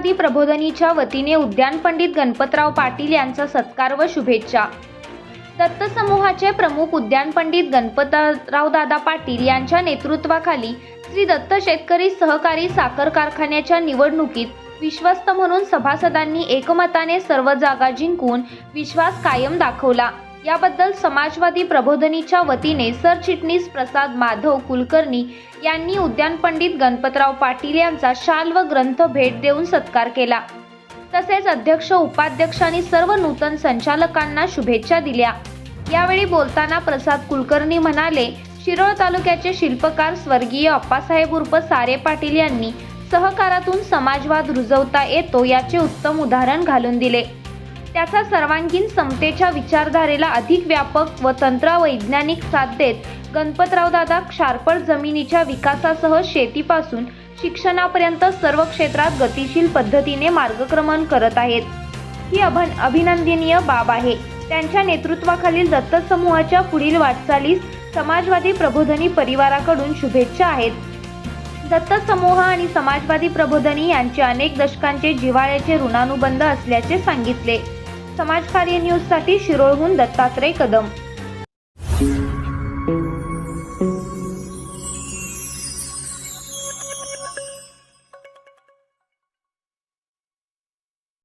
समाजवादी प्रबोधिनीच्या वतीने उद्यान पंडित गणपतराव पाटील यांचा सत्कार व शुभेच्छा। दत्त समूहाचे प्रमुख उद्यान पंडित गणपतराव दादा पाटील यांच्या नेतृत्वाखाली श्री दत्त शेतकरी सहकारी साखर कारखान्याच्या निवडणुकीत विश्वस्त म्हणून सभासदांनी एकमताने सर्व जागा जिंकून विश्वास कायम दाखवला। याबद्दल समाजवादी प्रबोधिनीच्या वतीने सरचिटणीस प्रसाद माधव कुलकर्णी यांनी उद्यान पंडित गणपतराव पाटील यांचा शाल व ग्रंथ भेट देऊन सत्कार केला। तसेच अध्यक्ष उपाध्यक्ष आणि सर्व नूतन संचालकांना शुभेच्छा दिल्या। यावेळी बोलताना प्रसाद कुलकर्णी म्हणाले, शिरोळ तालुक्याचे शिल्पकार स्वर्गीय अप्पासाहेब उर्फ सारे पाटील यांनी सहकारातून समाजवाद रुजवता येतो याचे उत्तम उदाहरण घालून दिले। त्याचा सर्वांगीण समतेच्या विचारधारेला अधिक व्यापक व तंत्रवैज्ञानिक साथ देत गणपतराव दादा क्षारपड जमिनीच्या विकासासह शेतीपासून शिक्षणापर्यंत सर्व क्षेत्रात गतिशील पद्धतीने मार्गक्रमण करत आहेत। ही अभिनंदनीय बाब आहे। त्यांच्या नेतृत्वाखालील दत्त समूहाच्या पुढील वाटचालीस समाजवादी प्रबोधिनी परिवाराकडून शुभेच्छा आहेत। दत्त समूह आणि समाजवादी प्रबोधिनी यांचे अनेक दशकांचे जिव्हाळ्याचे ऋणानुबंध असल्याचे सांगितले। समाजकार्य न्यूजसाठी शिरोळहून दत्तात्रय कदम।